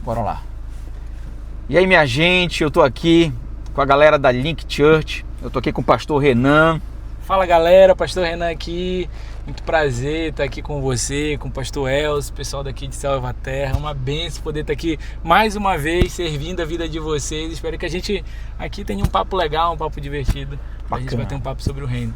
Bora lá. E aí, minha gente, eu tô aqui com a galera da Link Church. Eu tô aqui com o pastor Renan. Fala, galera, pastor Renan aqui. Muito prazer estar aqui com você, com o pastor Elcio, pessoal daqui de Salvaterra. Uma bênção poder estar aqui mais uma vez, servindo a vida de vocês. Espero que a gente aqui tenha um papo legal, um papo divertido. A gente vai ter um papo sobre o reino.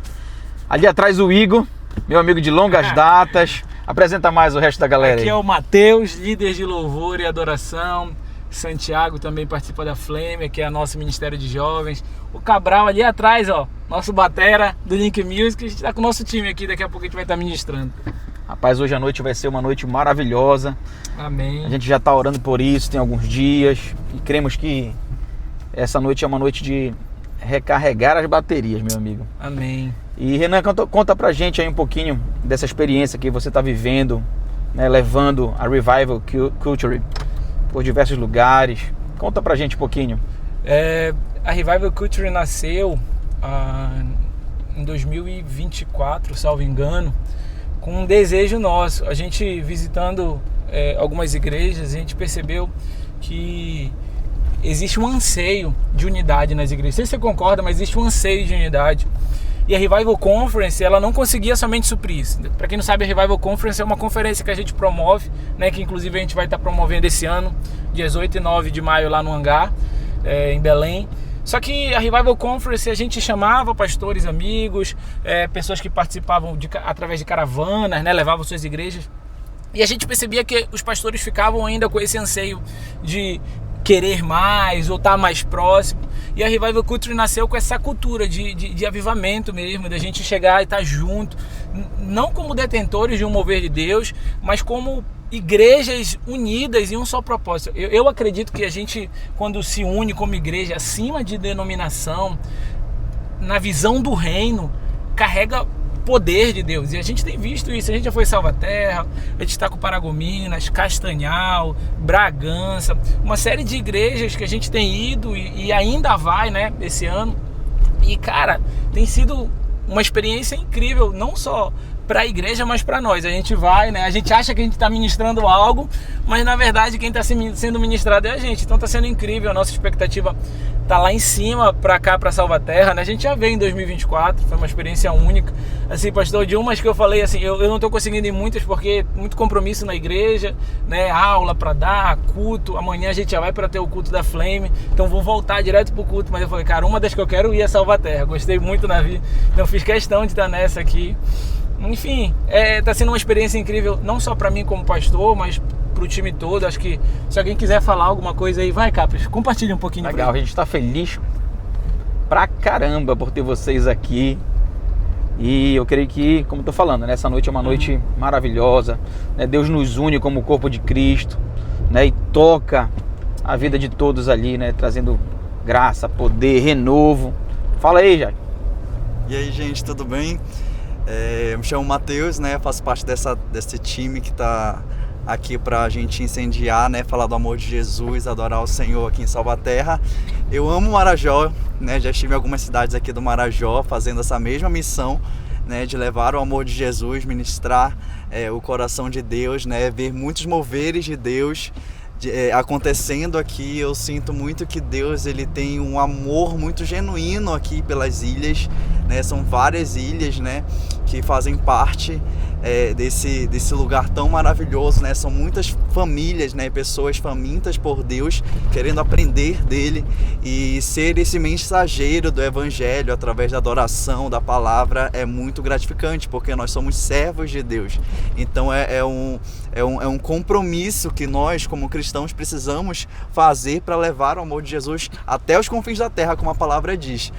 Ali atrás o Igor, meu amigo de longas datas. Apresenta mais o resto da galera aí. Aqui é o Matheus, líder de louvor e adoração. Santiago também participa da Flame, que é nosso ministério de jovens. O Cabral ali atrás, ó, nosso batera do Link Music. A gente tá com o nosso time aqui, daqui a pouco a gente vai estar ministrando. Rapaz, hoje à noite vai ser uma noite maravilhosa. Amém. A gente já tá orando por isso, tem alguns dias. E cremos que essa noite é uma noite de recarregar as baterias, meu amigo. Amém. E Renan, conta pra gente aí um pouquinho dessa experiência que você tá vivendo, né, levando a Revival Culture por diversos lugares. Conta pra gente um pouquinho. A Revival Culture nasceu em 2024, salvo engano, com um desejo nosso. A gente visitando algumas igrejas, a gente percebeu que existe um anseio de unidade nas igrejas. Não sei se você concorda, mas existe um anseio de unidade. E a Revival Conference, ela não conseguia somente suprir isso. Para quem não sabe, a Revival Conference é uma conferência que a gente promove, né, que inclusive a gente vai estar promovendo esse ano, dias 8 e 9 de maio lá no Hangar, em Belém. Só que a Revival Conference a gente chamava pastores amigos, pessoas que participavam através de caravanas, né, levavam suas igrejas. E a gente percebia que os pastores ficavam ainda com esse anseio de querer mais ou estar mais próximo. E a Revival Culture nasceu com essa cultura de avivamento mesmo, da gente chegar e estar junto, não como detentores de um mover de Deus, mas como igrejas unidas em um só propósito. Eu acredito que a gente, quando se une como igreja, acima de denominação, na visão do reino, carrega poder de Deus. E a gente tem visto isso. A gente já foi em Salvaterra, a gente está com Paragominas, Castanhal, Bragança, uma série de igrejas que a gente tem ido e ainda vai, né, esse ano. E cara, tem sido uma experiência incrível, não só para a igreja, mas para nós. A gente vai, né? A gente acha que a gente está ministrando algo, mas na verdade quem está sendo ministrado é a gente. Então está sendo incrível. A nossa expectativa tá lá em cima, para cá, para Salvaterra, né? A gente já veio em 2024, foi uma experiência única. Assim, pastor, de umas que eu falei assim, eu não estou conseguindo ir muitas porque muito compromisso na igreja, né? Aula para dar, culto. Amanhã a gente já vai para ter o culto da Flame, então vou voltar direto pro culto. Mas eu falei, cara, uma das que eu quero ir é Salvaterra. Gostei muito na vida, então fiz questão de estar nessa aqui. Enfim, tá sendo uma experiência incrível, não só para mim como pastor, mas pro time todo. Acho que se alguém quiser falar alguma coisa aí, vai, Capes, compartilha um pouquinho. Legal, a gente tá feliz pra caramba por ter vocês aqui. E eu creio que, como eu tô falando, né, essa noite é uma noite maravilhosa, né? Deus nos une como o corpo de Cristo, né, e toca a vida de todos ali, né, trazendo graça, poder, renovo. Fala aí, Jair. E aí, gente, tudo bem? Eu me chamo Matheus, né? Faço parte desse time que está aqui para a gente incendiar, né? Falar do amor de Jesus, adorar o Senhor aqui em Salvaterra. Eu amo Marajó, né? Já estive em algumas cidades aqui do Marajó fazendo essa mesma missão, né? De levar o amor de Jesus, ministrar o coração de Deus, né? Ver muitos moveres de Deus acontecendo aqui. Eu sinto muito que Deus, ele tem um amor muito genuíno aqui pelas ilhas, né? São várias ilhas, né, que fazem parte desse lugar tão maravilhoso, né? São muitas famílias, né, pessoas famintas por Deus, querendo aprender dele e ser esse mensageiro do evangelho através da adoração, da palavra, é muito gratificante, porque nós somos servos de Deus. Então é um compromisso que nós, como cristãos, precisamos fazer para levar o amor de Jesus até os confins da terra, como a palavra diz.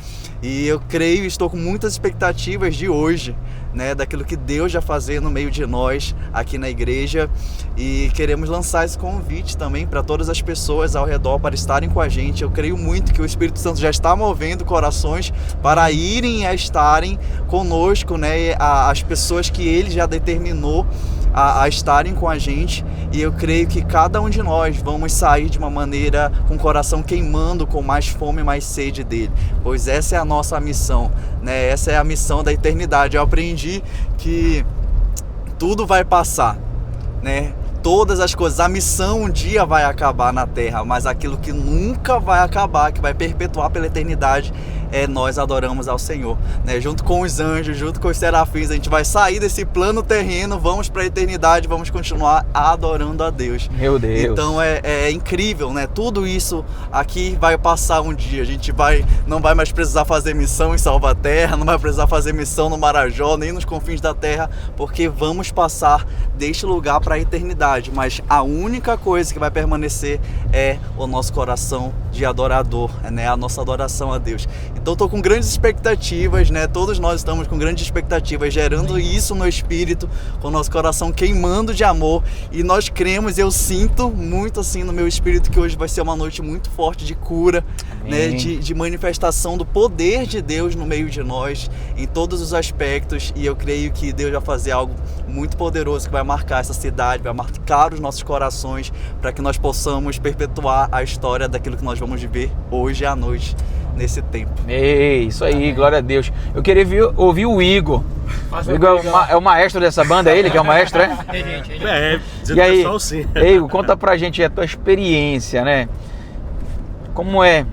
E eu creio, estou com muitas expectativas de hoje, né, daquilo que Deus já fazer no meio de nós aqui na igreja, e queremos lançar esse convite também para todas as pessoas ao redor para estarem com a gente. Eu creio muito que o Espírito Santo já está movendo corações para irem a estarem conosco, né, as pessoas que Ele já determinou a estarem com a gente, e eu creio que cada um de nós vamos sair de uma maneira com o coração queimando, com mais fome e mais sede dele, pois essa é a nossa missão, né? Essa é a missão da eternidade. Eu aprendi que tudo vai passar, né? todas as coisas. A missão um dia vai acabar na terra, mas aquilo que nunca vai acabar, que vai perpetuar pela eternidade, é nós adoramos ao Senhor, né? Junto com os anjos, junto com os serafins, a gente vai sair desse plano terreno, vamos para a eternidade, vamos continuar adorando a Deus. Meu Deus. Então é incrível, né? Tudo isso aqui vai passar um dia. A gente não vai mais precisar fazer missão em Salvaterra, não vai precisar fazer missão no Marajó, nem nos confins da terra, porque vamos passar deste lugar para a eternidade. Mas a única coisa que vai permanecer é o nosso coração de adorador, né? A nossa adoração a Deus. Então estou com grandes expectativas, né? Todos nós estamos com grandes expectativas, gerando isso no espírito, com o nosso coração queimando de amor. E nós cremos, eu sinto muito assim no meu espírito que hoje vai ser uma noite muito forte de cura, né? De manifestação do poder de Deus no meio de nós, em todos os aspectos. E eu creio que Deus vai fazer algo muito poderoso que vai marcar essa cidade, vai marcar os nossos corações, para que nós possamos perpetuar a história daquilo que nós vamos viver hoje à noite, nesse tempo. Ei, isso aí, amém. Glória a Deus. Eu queria ouvir o Igor. O Igor é o maestro dessa banda, é ele que é o maestro, é? Dizendo aí, pessoal, sim. Ei, Igor, conta pra gente a tua experiência, né? Como é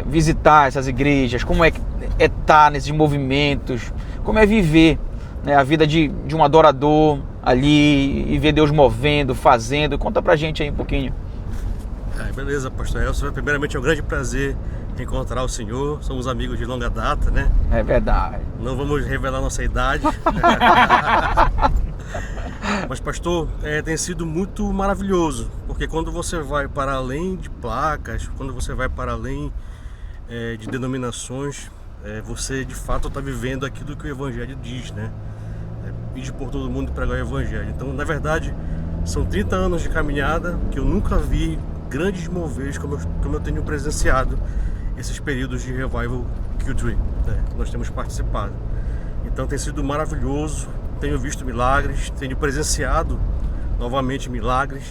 visitar essas igrejas, como é estar nesses movimentos, como é viver, né, a vida de um adorador ali e ver Deus movendo, fazendo. Conta pra gente aí um pouquinho. Beleza, pastor Elcio. Primeiramente é um grande prazer encontrar o senhor. Somos amigos de longa data, né? É verdade. Não vamos revelar nossa idade. Mas, pastor, tem sido muito maravilhoso, porque quando você vai para além de placas, quando você vai para além de denominações, você de fato está vivendo aquilo que o Evangelho diz, né? Ide por todo mundo pregar o Evangelho. Então, na verdade, são 30 anos de caminhada que eu nunca vi grandes moveres como eu tenho presenciado esses períodos de Revival Q3, né? Nós temos participado. Então tem sido maravilhoso, tenho visto milagres, tenho presenciado novamente milagres,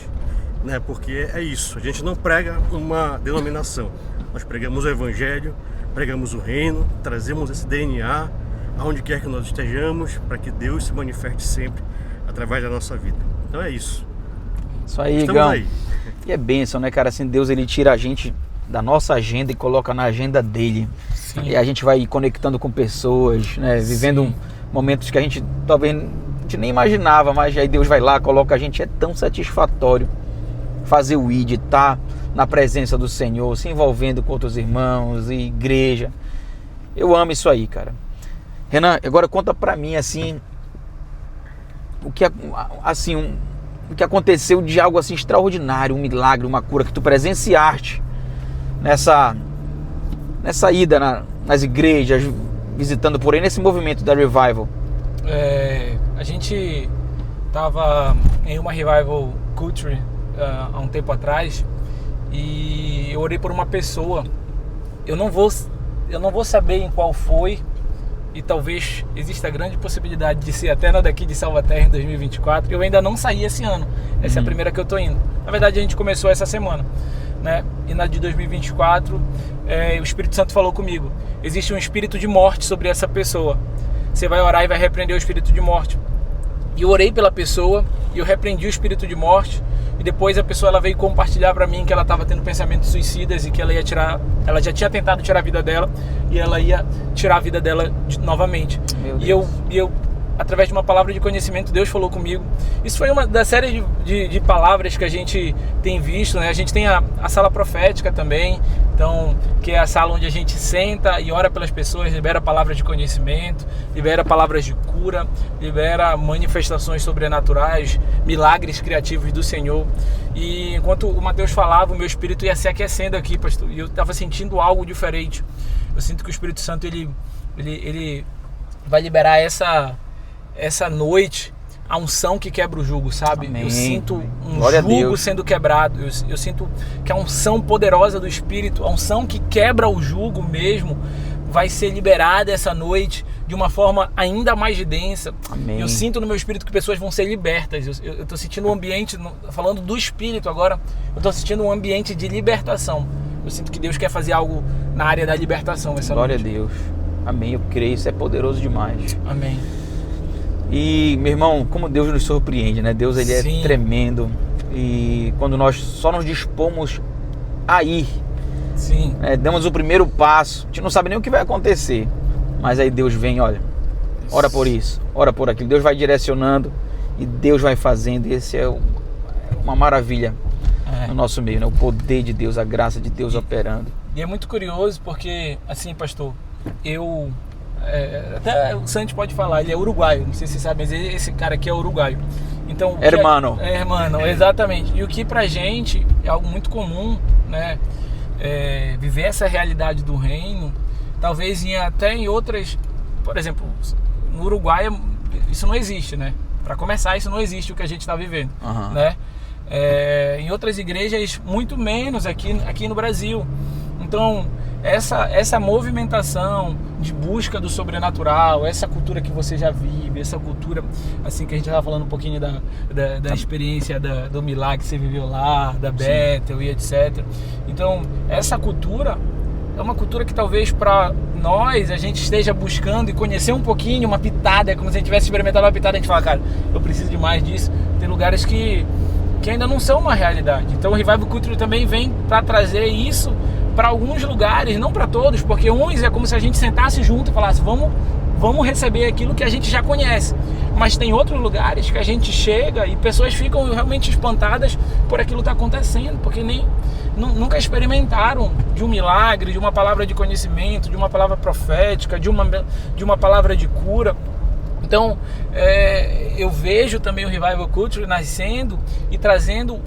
né? Porque é isso, a gente não prega uma denominação, nós pregamos o Evangelho, pregamos o reino, trazemos esse DNA aonde quer que nós estejamos, para que Deus se manifeste sempre através da nossa vida. Então é isso. Isso aí, Estamos Igão. aí. E é bênção, né, cara? Assim, Deus, ele tira a gente da nossa agenda e coloca na agenda dele. Sim. E a gente vai conectando com pessoas, né? Vivendo momentos que a gente talvez nem imaginava, mas aí Deus vai lá, coloca a gente. É tão satisfatório fazer o ID, estar na presença do Senhor, se envolvendo com outros irmãos e igreja. Eu amo isso aí, cara. Renan, agora conta pra mim, assim, o que aconteceu de algo assim extraordinário, um milagre, uma cura que tu presenciaste nessa ida nas igrejas, visitando por aí, nesse movimento da Revival. A gente estava em uma Revival Culture há um tempo atrás e eu orei por uma pessoa. Eu não vou saber em qual foi, e talvez exista a grande possibilidade de ser até na daqui de Salvaterra em 2024. Eu ainda não saí esse ano, essa é a primeira que eu tô indo. Na verdade a gente começou essa semana, né? E na de 2024 o Espírito Santo falou comigo: existe um espírito de morte sobre essa pessoa, você vai orar e vai repreender o espírito de morte. E eu orei pela pessoa e eu repreendi o espírito de morte. E depois a pessoa, ela veio compartilhar para mim que ela estava tendo pensamentos suicidas e que ela já tinha tentado tirar a vida dela e ela ia tirar a vida dela novamente. E eu, através de uma palavra de conhecimento, Deus falou comigo. Isso foi uma da série de palavras que a gente tem visto, né? A gente tem a sala profética também, então, que é a sala onde a gente senta e ora pelas pessoas, libera palavras de conhecimento, libera palavras de cura, libera manifestações sobrenaturais, milagres criativos do Senhor. E enquanto o Mateus falava, o meu espírito ia se aquecendo aqui, pastor, e eu estava sentindo algo diferente. Eu sinto que o Espírito Santo ele vai liberar essa noite a unção que quebra o jugo, sabe? Amém. Eu sinto um Glória jugo sendo quebrado. Eu sinto que a unção poderosa do Espírito, a unção que quebra o jugo mesmo, vai ser liberada essa noite de uma forma ainda mais densa. Amém. Eu sinto no meu espírito que pessoas vão ser libertas. Eu tô sentindo um ambiente, falando do Espírito agora, eu tô sentindo um ambiente de libertação. Eu sinto que Deus quer fazer algo na área da libertação essa Glória noite. a Deus. Amém, eu creio, isso é poderoso demais. Amém. E, meu irmão, como Deus nos surpreende, né? Deus, ele Sim. é tremendo. E quando nós só nos dispomos a ir, Sim. né, damos o primeiro passo, a gente não sabe nem o que vai acontecer, mas aí Deus vem, olha, ora por isso, ora por aquilo. Deus vai direcionando e Deus vai fazendo. E esse é uma maravilha no nosso meio, né? O poder de Deus, a graça de Deus operando. E é muito curioso porque, assim, pastor, até o Santi pode falar, ele é uruguaio, não sei se você sabe, mas esse cara aqui é uruguaio. Então, Hermano. Hermano, exatamente. E o que pra gente é algo muito comum, né? Viver essa realidade do reino, talvez até em outras, por exemplo, no Uruguai isso não existe, né? Para começar, isso não existe o que a gente está vivendo, né? Em outras igrejas, muito menos aqui no Brasil. Então, essa movimentação de busca do sobrenatural, essa cultura que você já vive, essa cultura, assim, que a gente estava falando um pouquinho da experiência do milagre que você viveu lá, da Bethel e etc. Então, essa cultura é uma cultura que talvez para nós a gente esteja buscando e conhecer um pouquinho, uma pitada, é como se a gente tivesse experimentado uma pitada, a gente fala, cara, eu preciso de mais disso. Tem lugares que ainda não são uma realidade. Então o Revival Culture também vem para trazer isso para alguns lugares, não para todos, porque uns é como se a gente sentasse junto e falasse, vamos receber aquilo que a gente já conhece. Mas tem outros lugares que a gente chega e pessoas ficam realmente espantadas por aquilo que está acontecendo, porque nunca experimentaram de um milagre, de uma palavra de conhecimento, de uma palavra profética, de uma palavra de cura. Então, eu vejo também o Revival Culture nascendo e trazendo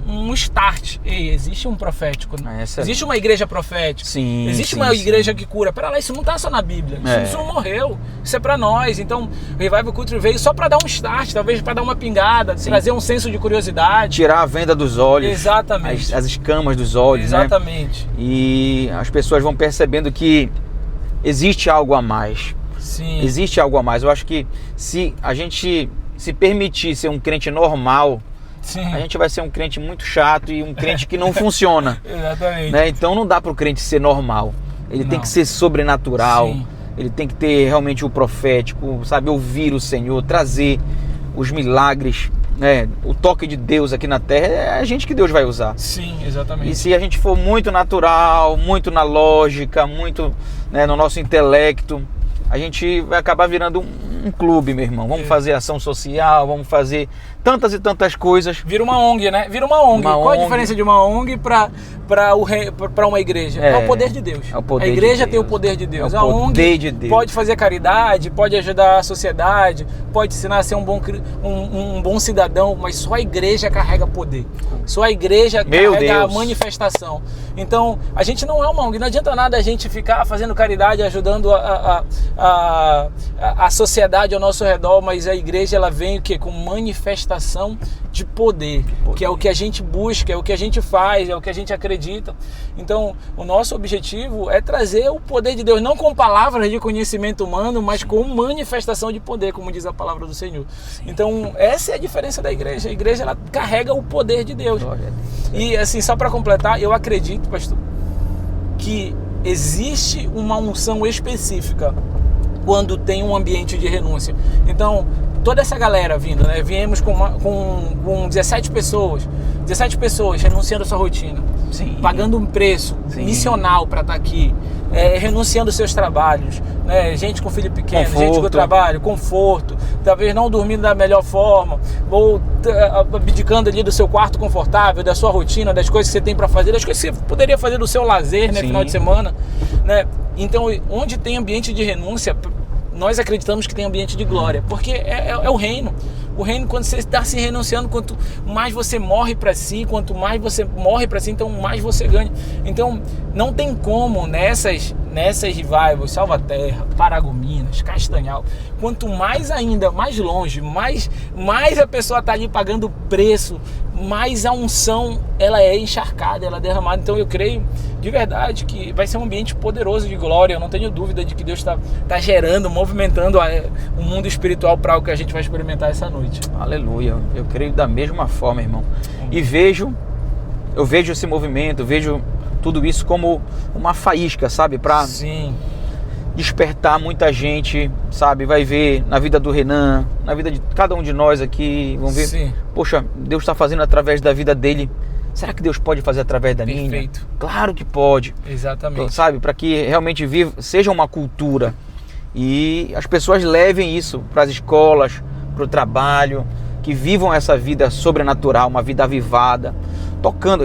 um start. Existe um profético, existe uma igreja profética, existe uma igreja que cura. Pera lá, isso não está só na Bíblia, isso não morreu, isso é para nós. Então, o Revival Culture veio só para dar um start, talvez para dar uma pingada, trazer um senso de curiosidade. Tirar a venda dos olhos. Exatamente. As escamas dos olhos, exatamente, né? E as pessoas vão percebendo que existe algo a mais. Sim. Existe algo a mais. Eu acho que se a gente se permitir ser um crente normal, a gente vai ser um crente muito chato e um crente que não funciona. Exatamente. Né? Então não dá para o crente ser normal. Ele tem que ser sobrenatural. Ele tem que ter realmente o profético, sabe? Ouvir o Senhor, trazer os milagres, né? O toque de Deus aqui na terra é a gente que Deus vai usar. Sim, exatamente. E se a gente for muito natural, muito na lógica, muito, né, no nosso intelecto, a gente vai acabar virando um clube, meu irmão. Vamos fazer ação social, vamos fazer tantas e tantas coisas. Vira uma ONG, né? Vira uma ONG. Qual a diferença de uma ONG para uma igreja? É o poder de Deus. A igreja tem o poder de Deus. A ONG pode fazer caridade, pode ajudar a sociedade, pode ensinar a ser um bom cidadão, mas só a igreja carrega poder. Só a igreja carrega a manifestação. Então, a gente não é uma ONG. Não adianta nada a gente ficar fazendo caridade, ajudando a sociedade ao nosso redor, mas a igreja ela vem o quê? Com manifestação de poder, que é o que a gente busca, é o que a gente faz, é o que a gente acredita. Então, o nosso objetivo é trazer o poder de Deus, não com palavras de conhecimento humano, mas com manifestação de poder, como diz a palavra do Senhor. Então, essa é a diferença da igreja. A igreja, ela carrega o poder de Deus. E, assim, só para completar, eu acredito, pastor, que existe uma unção específica quando tem um ambiente de renúncia. Então, toda essa galera vindo, né? Viemos com 17 pessoas renunciando a sua rotina, pagando um preço missional para estar aqui, renunciando aos seus trabalhos, né? Gente com filho pequeno, gente com trabalho, conforto, talvez não dormindo da melhor forma, ou abdicando ali do seu quarto confortável, da sua rotina, das coisas que você tem para fazer, das coisas que você poderia fazer do seu lazer, né? Final de semana, né? Então, onde tem ambiente de renúncia, nós acreditamos que tem ambiente de glória, porque é o reino. O reino, quando você está se renunciando, quanto mais você morre para si, quanto mais você morre para si, então mais você ganha. Então, não tem como nessas revivals, Salvaterra, Paragominas, Castanhal, quanto mais ainda, mais longe, mais a pessoa está ali pagando preço, mais a unção ela é encharcada, ela é derramada. Então eu creio de verdade que vai ser um ambiente poderoso de glória. Eu não tenho dúvida de que Deus está gerando, movimentando o mundo espiritual para o que a gente vai experimentar essa noite. Aleluia, eu creio da mesma forma, irmão. E eu vejo esse movimento, vejo tudo isso como uma faísca, sabe? despertar muita gente, sabe? Vai ver na vida do Renan, na vida de cada um de nós aqui, vão ver, Sim. poxa, Deus está fazendo através da vida dele. Será que Deus pode fazer através da minha? Perfeito. Claro que pode. Exatamente. Sabe? Para que realmente seja uma cultura e as pessoas levem isso para as escolas, para o trabalho, que vivam essa vida sobrenatural, uma vida avivada, tocando.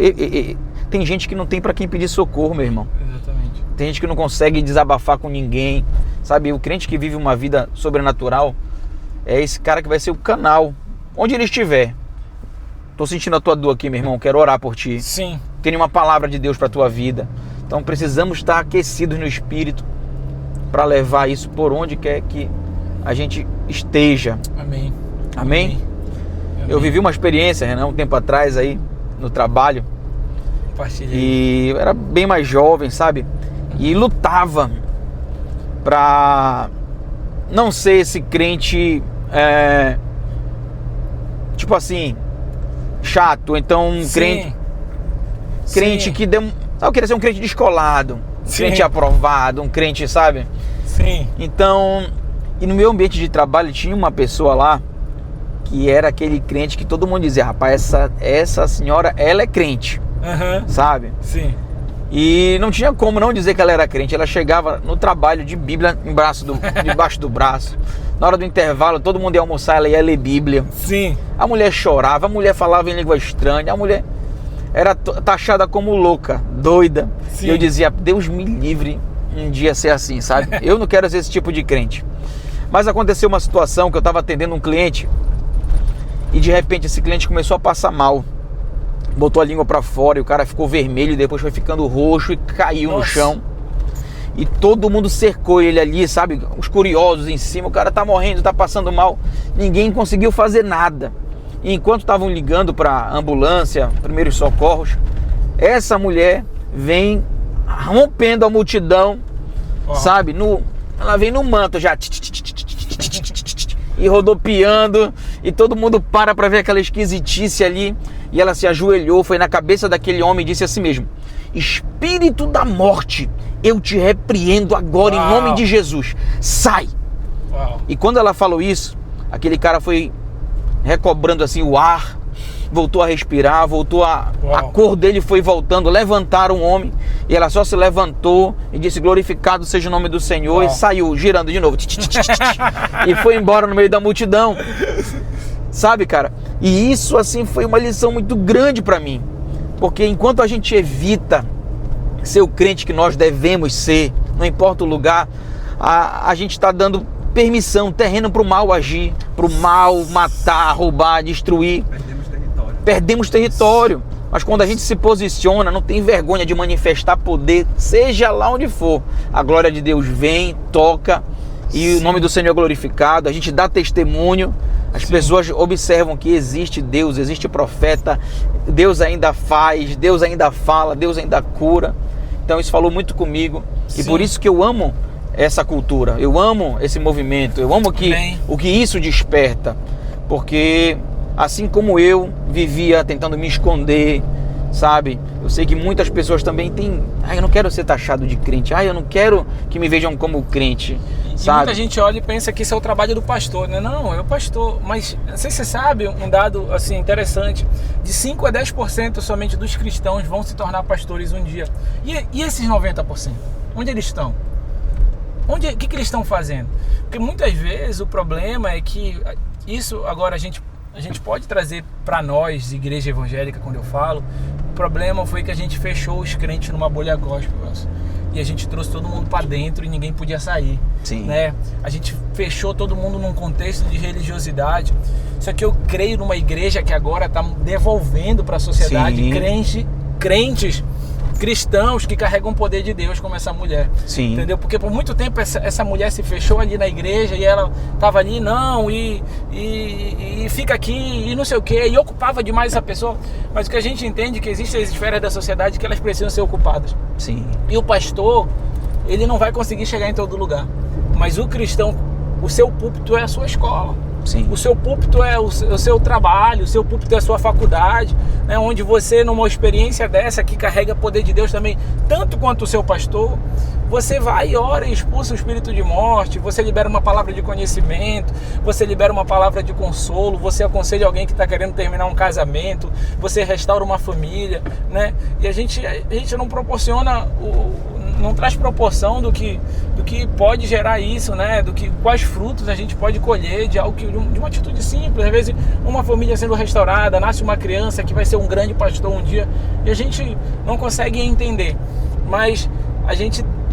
Tem gente que não tem para quem pedir socorro, meu irmão. Exatamente. Tem gente que não consegue desabafar com ninguém, sabe? O crente que vive uma vida sobrenatural é esse cara que vai ser o canal, onde ele estiver. Tô sentindo a tua dor aqui, meu irmão, quero orar por ti. Sim. Tem uma palavra de Deus para tua vida. Então precisamos estar aquecidos no Espírito para levar isso por onde quer que a gente esteja. Amém. Amém? Eu vivi uma experiência, Renan, um tempo atrás aí, no trabalho. Compartilhei. E eu era bem mais jovem, sabe? E lutava pra não ser esse crente, tipo assim, chato. Então um crente Sim. que deu... Eu queria ser um crente descolado, um Sim. crente aprovado, um crente, sabe? Sim. Então, e no meu ambiente de trabalho tinha uma pessoa lá que era aquele crente que todo mundo dizia, rapaz, essa senhora, ela é crente, sabe? Sim. E não tinha como não dizer que ela era crente. Ela chegava no trabalho de Bíblia debaixo do braço. Na hora do intervalo, todo mundo ia almoçar, ela ia ler Bíblia. Sim. A mulher chorava, a mulher falava em língua estranha, a mulher era taxada como louca, doida. Sim. E eu dizia, Deus me livre um dia ser assim, sabe? Eu não quero ser esse tipo de crente. Mas aconteceu uma situação que eu estava atendendo um cliente e de repente esse cliente começou a passar mal. Botou a língua pra fora e o cara ficou vermelho, depois foi ficando roxo e caiu no chão. E todo mundo cercou ele ali, sabe? Os curiosos em cima, o cara tá morrendo, tá passando mal. Ninguém conseguiu fazer nada. E enquanto estavam ligando pra ambulância, primeiros socorros, essa mulher vem rompendo a multidão, sabe? Ela vem no manto já, e rodopiando, e todo mundo para ver aquela esquisitice ali. E ela se ajoelhou, foi na cabeça daquele homem e disse assim mesmo: Espírito da morte, eu te repreendo agora em nome de Jesus, sai! E quando ela falou isso, aquele cara foi recobrando assim o ar, voltou a respirar, a cor dele foi voltando, levantaram o homem, e ela só se levantou e disse, glorificado seja o nome do Senhor, e saiu girando de novo, e foi embora no meio da multidão, sabe, cara? E isso assim foi uma lição muito grande para mim, porque enquanto a gente evita ser o crente que nós devemos ser, não importa o lugar, a gente está dando permissão, terreno para o mal agir, para o mal matar, roubar, destruir. Perdemos território. Mas quando a gente se posiciona, não tem vergonha de manifestar poder, seja lá onde for. A glória de Deus vem, toca, e o nome do Senhor é glorificado. A gente dá testemunho, as pessoas observam que existe Deus, existe profeta, Deus ainda faz, Deus ainda fala, Deus ainda cura. Então isso falou muito comigo. E por isso que eu amo essa cultura, eu amo esse movimento, eu amo o que isso desperta, porque assim como eu vivia tentando me esconder, sabe, eu sei que muitas pessoas também têm, eu não quero ser taxado de crente, eu não quero que me vejam como crente, sabe? E muita gente olha e pensa que isso é o trabalho do pastor, né? Não, é o pastor, mas não sei se você sabe um dado assim interessante, de 5 a 10% somente dos cristãos vão se tornar pastores um dia, e esses 90%, onde eles estão? O que eles estão fazendo? Porque muitas vezes o problema é que isso agora a gente pode trazer para nós, igreja evangélica, quando eu falo, o problema foi que a gente fechou os crentes numa bolha gospel, e a gente trouxe todo mundo para dentro e ninguém podia sair. Sim. Né? A gente fechou todo mundo num contexto de religiosidade. Só que eu creio numa igreja que agora está devolvendo para a sociedade crentes cristãos que carregam o poder de Deus, como essa mulher. Sim. Entendeu? Porque por muito tempo essa mulher se fechou ali na igreja e ela tava ali, e fica aqui, e não sei o que, e ocupava demais essa pessoa. Mas o que a gente entende é que existem as esferas da sociedade que elas precisam ser ocupadas. Sim. E o pastor, ele não vai conseguir chegar em todo lugar. Mas o cristão, o seu púlpito é a sua escola. Sim. O seu púlpito é o seu trabalho, o seu púlpito é a sua faculdade, né? Onde você, numa experiência dessa que carrega poder de Deus também, tanto quanto o seu pastor, você vai e ora e expulsa o espírito de morte, você libera uma palavra de conhecimento, você libera uma palavra de consolo, você aconselha alguém que está querendo terminar um casamento, você restaura uma família, né? E a gente não proporciona, não traz proporção do que pode gerar isso, né? Quais frutos a gente pode colher de algo de uma atitude simples. Às vezes uma família sendo restaurada, nasce uma criança que vai ser um grande pastor um dia, e a gente não consegue entender, mas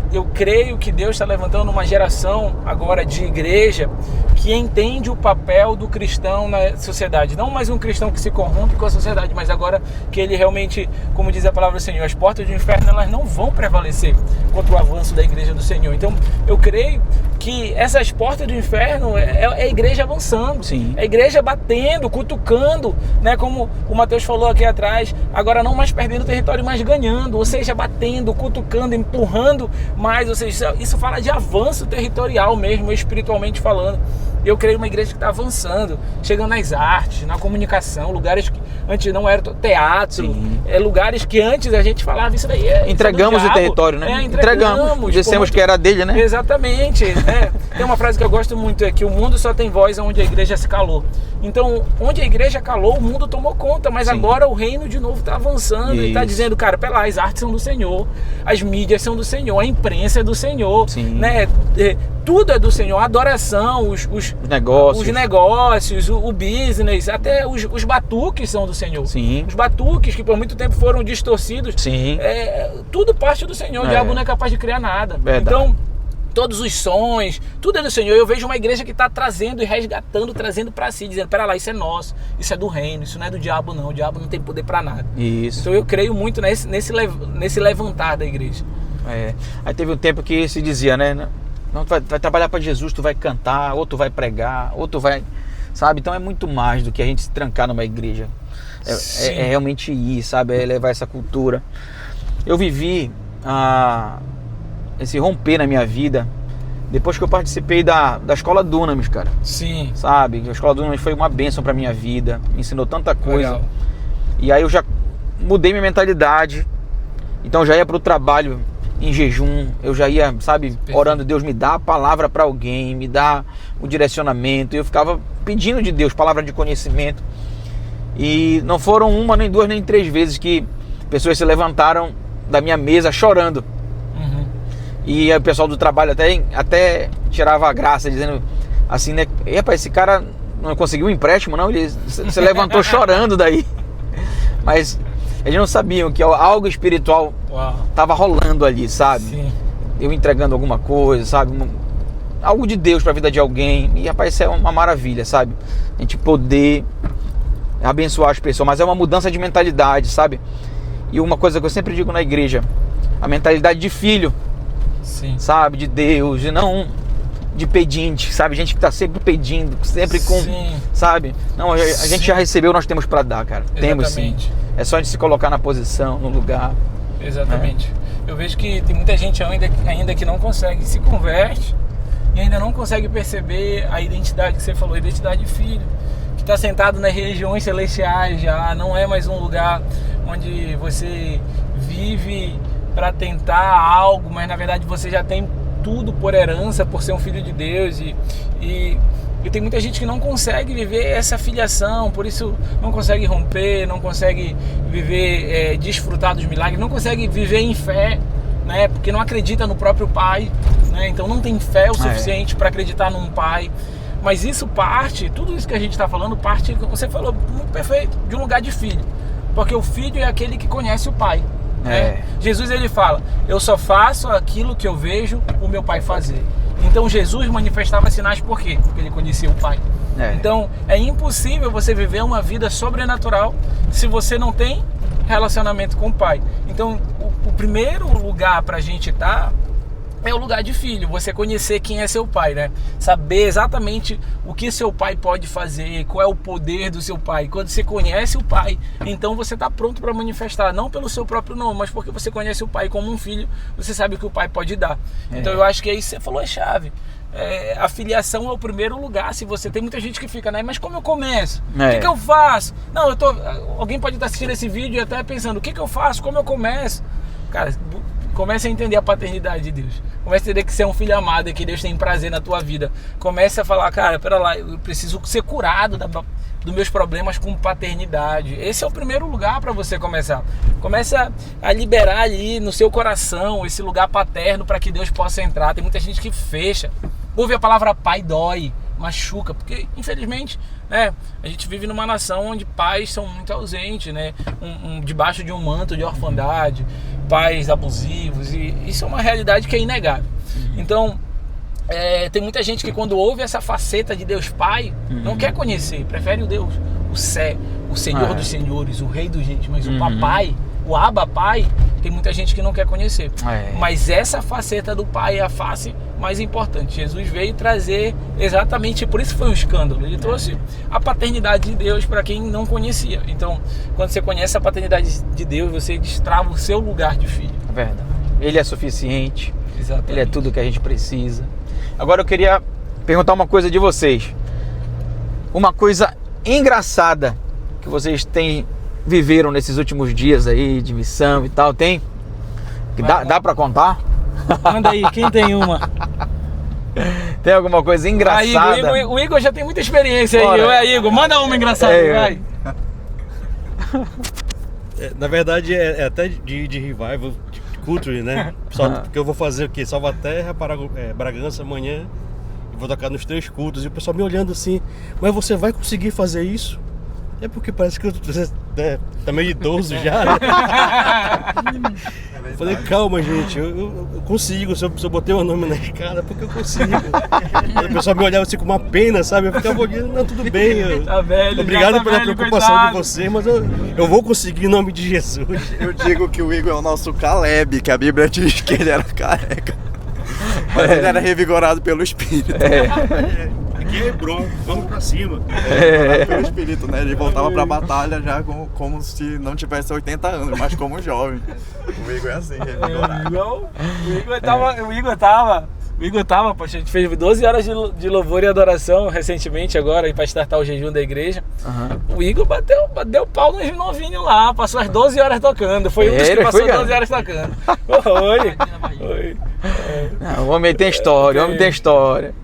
eu creio que Deus está levantando uma geração agora de igreja que entende o papel do cristão na sociedade. Não mais um cristão que se corrompe com a sociedade, mas agora que ele realmente, como diz a palavra do Senhor, as portas do inferno elas não vão prevalecer contra o avanço da igreja do Senhor. Então eu creio que essas portas do inferno é a igreja avançando. Sim. É a igreja batendo, cutucando, né? Como o Mateus falou aqui atrás, agora não mais perdendo território, mas ganhando, ou seja, batendo, cutucando, empurrando mais, ou seja, isso fala de avanço territorial mesmo, espiritualmente falando. Eu creio uma igreja que está avançando, chegando nas artes, na comunicação, lugares que antes não eram teatro, lugares que antes a gente falava isso daí. Entregamos o território, né? Entregamos. Dissemos que era dele, né? Exatamente. Né? Tem uma frase que eu gosto muito, é que o mundo só tem voz onde a igreja se calou. Então, onde a igreja calou, o mundo tomou conta, mas agora o reino de novo está avançando e está dizendo, cara, pera lá, as artes são do Senhor, as mídias são do Senhor, a imprensa é do Senhor, né? Tudo é do Senhor, a adoração, os negócios, o business, até os batuques são do Senhor. Sim. Os batuques que por muito tempo foram distorcidos, tudo parte do Senhor, o diabo não é capaz de criar nada. Verdade. Então, todos os sons, tudo é do Senhor. Eu vejo uma igreja que está trazendo e resgatando, trazendo para si, dizendo, pera lá, isso é nosso, isso é do reino, isso não é do diabo não, o diabo não tem poder para nada. Isso. Então eu creio muito nesse levantar da igreja. Aí teve um tempo que se dizia, né, não, tu vai trabalhar para Jesus, tu vai cantar, ou tu vai pregar, ou tu vai, sabe? Então é muito mais do que a gente se trancar numa igreja. É realmente ir, sabe? É levar essa cultura. Eu vivi esse romper na minha vida depois que eu participei da escola Dunamis, cara. Sim. Sabe? A escola Dunamis foi uma bênção pra minha vida, me ensinou tanta coisa. Legal. E aí eu já mudei minha mentalidade. Então eu já ia pro trabalho em jejum, eu já ia, sabe, orando, Deus me dá a palavra para alguém, me dá o direcionamento. E eu ficava pedindo de Deus palavra de conhecimento. E não foram uma, nem duas, nem três vezes que pessoas se levantaram da minha mesa chorando. E aí o pessoal do trabalho até tirava a graça, dizendo assim, né? Epa, esse cara não conseguiu um empréstimo, não? Ele se levantou chorando daí. Mas eles não sabiam que algo espiritual estava rolando ali, sabe? Sim. Eu entregando alguma coisa, sabe? Algo de Deus para a vida de alguém. E rapaz, isso é uma maravilha, sabe? A gente poder abençoar as pessoas. Mas é uma mudança de mentalidade, sabe? E uma coisa que eu sempre digo na igreja, a mentalidade de filho. Sim. Sabe, de Deus, e não de pedinte, sabe, gente que tá sempre pedindo, sempre com, sabe, não, a gente já recebeu, nós temos para dar, cara. Exatamente. Temos sim, é só a gente se colocar na posição, no lugar. Exatamente. Eu vejo que tem muita gente ainda que não consegue, se converte e ainda não consegue perceber a identidade que você falou, a identidade de filho, que está sentado nas regiões celestiais já, não é mais um lugar onde você vive para tentar algo, mas na verdade você já tem tudo por herança, por ser um filho de Deus, e tem muita gente que não consegue viver essa filiação, por isso não consegue romper, não consegue viver, desfrutar dos milagres, não consegue viver em fé, né? Porque não acredita no próprio pai, né? Então não tem fé o suficiente para acreditar num pai. Mas isso tudo isso que a gente está falando parte, você falou muito perfeito, de um lugar de filho, porque o filho é aquele que conhece o pai. Jesus ele fala, eu só faço aquilo que eu vejo o meu pai fazer. Então Jesus manifestava sinais por quê? Porque ele conhecia o pai. Então é impossível você viver uma vida sobrenatural se você não tem relacionamento com o pai. Então o primeiro lugar pra gente estar é o lugar de filho, você conhecer quem é seu pai, né? Saber exatamente o que seu pai pode fazer, qual é o poder do seu pai. Quando você conhece o pai, então você está pronto para manifestar, não pelo seu próprio nome, mas porque você conhece o pai como um filho, você sabe o que o pai pode dar. Então eu acho que aí você falou a chave. A filiação é o primeiro lugar. Se você tem muita gente que fica, né? Mas como eu começo? O que eu faço? Não, alguém pode estar assistindo esse vídeo e até pensando, o que eu faço? Como eu começo? Cara, comece a entender a paternidade de Deus. Comece a entender que você é um filho amado e que Deus tem prazer na tua vida. Comece a falar, cara, pera lá, eu preciso ser curado dos meus problemas com paternidade. Esse é o primeiro lugar para você começar. Comece a liberar ali no seu coração esse lugar paterno para que Deus possa entrar. Tem muita gente que fecha. Ouve a palavra pai, dói, machuca, porque infelizmente, né, a gente vive numa nação onde pais são muito ausentes, né, debaixo de um manto de orfandade, pais abusivos, e isso é uma realidade que é inegável. Então, tem muita gente que quando ouve essa faceta de Deus Pai, não quer conhecer, prefere o Deus, o Senhor dos Senhores, o Rei dos Reis, mas o Papai, o Abba Pai, tem muita gente que não quer conhecer. Mas essa faceta do Pai é a face mais importante. Jesus veio trazer exatamente, por isso foi um escândalo. Ele trouxe a paternidade de Deus para quem não conhecia. Então, quando você conhece a paternidade de Deus, você destrava o seu lugar de filho. É verdade. Ele é suficiente. Exatamente. Ele é tudo que a gente precisa. Agora eu queria perguntar uma coisa de vocês. Uma coisa engraçada que vocês viveram nesses últimos dias aí de missão e tal, tem? Que dá pra contar? Manda aí, quem tem uma? Tem alguma coisa engraçada? O Igor já tem muita experiência aí. Igor, manda uma engraçada, vai. Na verdade é até de revival, de culture, né? Só porque eu vou fazer o quê? Salvaterra, Bragança amanhã, e vou tocar nos 3 cultos, e o pessoal me olhando assim, mas você vai conseguir fazer isso? É porque parece que você tá meio idoso já, né? Falei, calma, gente, eu consigo. Se eu botei o nome na escada, porque eu consigo. O pessoal me olhava assim com uma pena, sabe? Eu ficava olhando, não, tudo bem. Tá velho, obrigado pela velho, preocupação coitado de vocês, mas eu vou conseguir em nome de Jesus. Eu digo que o Igor é o nosso Caleb, que a Bíblia diz que ele era careca. Mas ele era revigorado pelo Espírito. Aqui é Hebron, vamos pra cima. Pelo Espírito, né? Ele voltava pra batalha já como se não tivesse 80 anos, mas como jovem. O Igor é assim, revigorado. O Igor tava, poxa, a gente fez 12 horas de louvor e adoração recentemente agora, para startar o jejum da igreja. O Igor bateu pau nos novinhos lá, passou as 12 horas tocando. Foi um dos que passou 12 horas tocando. Oi. O homem tem história,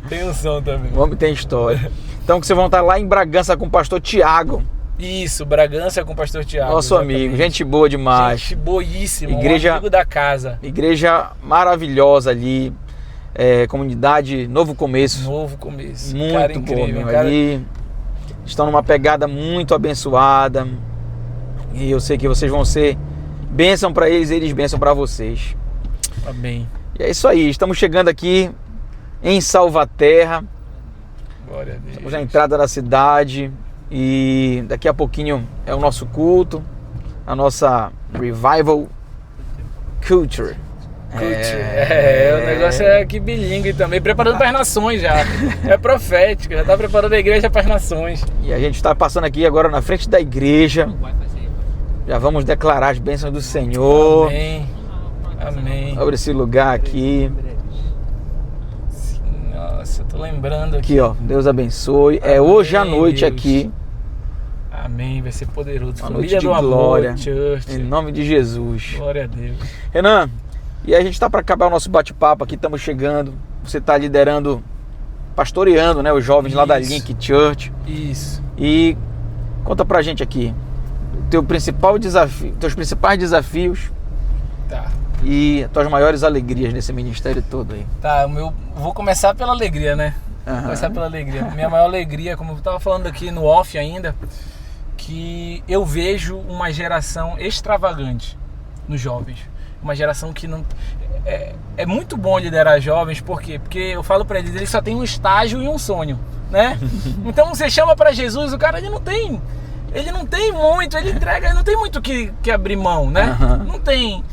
Tem um som também. O homem tem história. Então que vocês vão estar lá em Bragança com o pastor Tiago. Isso, Bragança com o pastor Tiago. Nosso amigo, gente boa demais. Gente boíssima, igreja, um amigo da casa. Igreja maravilhosa ali. Comunidade Novo Começo. Muito cara incrível, bom, cara. Ali estão numa pegada muito abençoada. E eu sei que vocês vão ser bênção para eles bênção para vocês. Amém. E é isso aí, estamos chegando aqui em Salvaterra. Glória a Deus. Estamos na entrada da cidade e daqui a pouquinho é o nosso culto, a nossa Revival Culture. O negócio é aqui bilíngue também, preparando para as nações já. É profético, já está preparando a igreja para as nações. E a gente está passando aqui agora na frente da igreja. Já vamos declarar as bênçãos do Senhor. Amém. Sobre esse lugar aqui. Nossa, tô lembrando aqui. Aqui, ó, Deus abençoe. Amém, hoje à noite Deus. Aqui. Amém, vai ser poderoso. Uma Família noite de do glória, amor, church. em nome de Jesus. Glória a Deus. Renan, e a gente está para acabar o nosso bate-papo aqui, estamos chegando. Você está pastoreando, né, os jovens lá da Link Church. Isso. E conta pra gente aqui teus principais desafios. Tá. E as tuas maiores alegrias nesse ministério todo aí. Tá, vou começar pela alegria, né? Começar pela alegria. Minha maior alegria, como eu estava falando aqui no off ainda, que eu vejo uma geração extravagante nos jovens. Uma geração que não... É muito bom liderar jovens, por quê? Porque eu falo para eles só tem um estágio e um sonho, né? Então você chama para Jesus, o cara ele não tem muito, ele entrega, ele não tem muito que abrir mão, né? Não tem.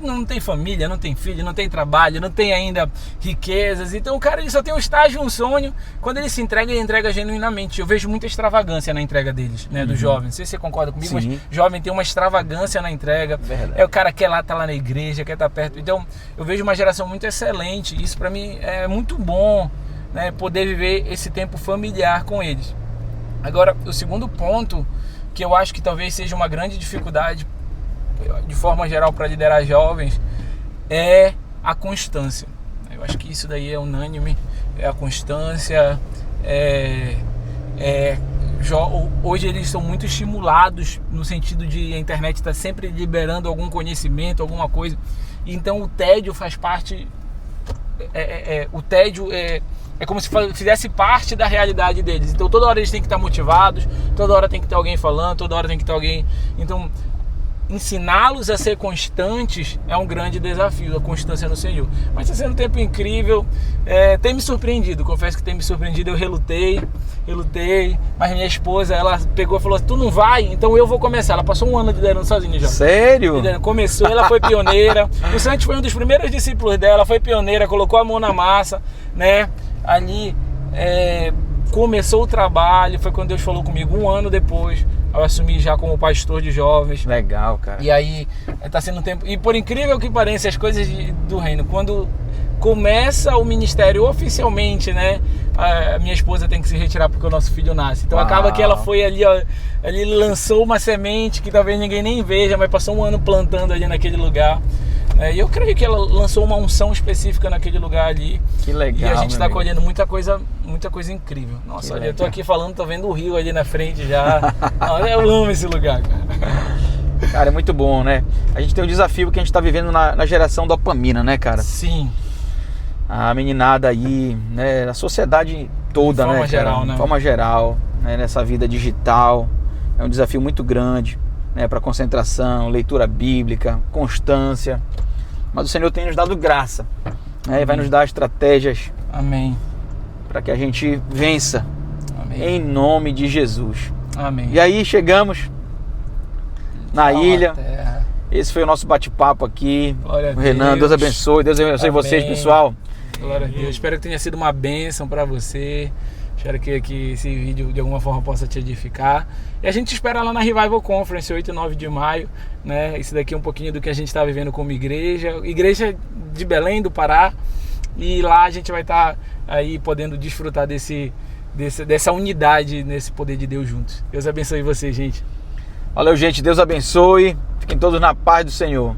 não tem família, não tem filho, não tem trabalho, não tem ainda riquezas. Então o cara, ele só tem um estágio, um sonho. Quando ele se entrega, ele entrega genuinamente. Eu vejo muita extravagância na entrega deles, né, dos jovens. Não sei se você concorda comigo, Sim. mas jovem tem uma extravagância na entrega. Verdade. É o cara que quer lá, tá lá na igreja, quer estar perto. Então eu vejo uma geração muito excelente. Isso para mim é muito bom, né, poder viver esse tempo familiar com eles. Agora, o segundo ponto, que eu acho que talvez seja uma grande dificuldade de forma geral para liderar jovens, é a constância. Eu acho que isso daí é unânime, é a constância. Hoje eles estão muito estimulados no sentido de a internet estar sempre liberando algum conhecimento, alguma coisa. Então o tédio faz parte. O tédio é como se fizesse parte da realidade deles. Então toda hora eles têm que estar motivados, toda hora tem que ter alguém falando, toda hora tem que ter alguém. Então ensiná-los a ser constantes é um grande desafio, a constância no Senhor. Mas está sendo um tempo incrível, tem me surpreendido, confesso que tem me surpreendido. Eu relutei, mas minha esposa, ela pegou e falou: tu não vai? Então eu vou começar. Ela passou um ano liderando sozinha já. Sério? Começou, ela foi pioneira. O Santos foi um dos primeiros discípulos dela, foi pioneira, colocou a mão na massa, né? Ali começou o trabalho. Foi quando Deus falou comigo. Um ano depois eu assumi já como pastor de jovens. Legal, cara. E aí está sendo um tempo. E por incrível que pareça, as coisas do reino, quando começa o ministério oficialmente, né, a minha esposa tem que se retirar porque o nosso filho nasce. Então acaba que ela foi ali, ali lançou uma semente que talvez ninguém nem veja, mas passou um ano plantando ali naquele lugar. E eu creio que ela lançou uma unção específica naquele lugar ali. Que legal. E a gente está colhendo muita coisa incrível. Nossa, olha, eu tô aqui falando, tô vendo o rio ali na frente já. Eu amo esse lugar, cara. Cara, é muito bom, né? A gente tem um desafio que a gente tá vivendo na geração dopamina, né, cara? Sim. A meninada aí, né? A sociedade toda, né, cara? Geral, né? De forma geral, né? Nessa vida digital. É um desafio muito grande, né? Para concentração, leitura bíblica, constância. Mas o Senhor tem nos dado graça, né? E vai nos dar estratégias. Amém. Para que a gente vença. Amém. Em nome de Jesus. Amém. E aí chegamos na ilha. Terra. Esse foi o nosso bate-papo aqui. Glória a O Renan, Deus abençoe. Deus abençoe Amém. vocês, pessoal. Glória a Deus. Espero que tenha sido uma bênção para você. Espero que esse vídeo de alguma forma possa te edificar. E a gente espera lá na Revival Conference, 8 e 9 de maio. Né? Isso daqui é um pouquinho do que a gente está vivendo como igreja. Igreja de Belém, do Pará. E lá a gente vai estar aí podendo desfrutar dessa unidade, nesse poder de Deus juntos. Deus abençoe vocês, gente. Valeu, gente. Deus abençoe. Fiquem todos na paz do Senhor.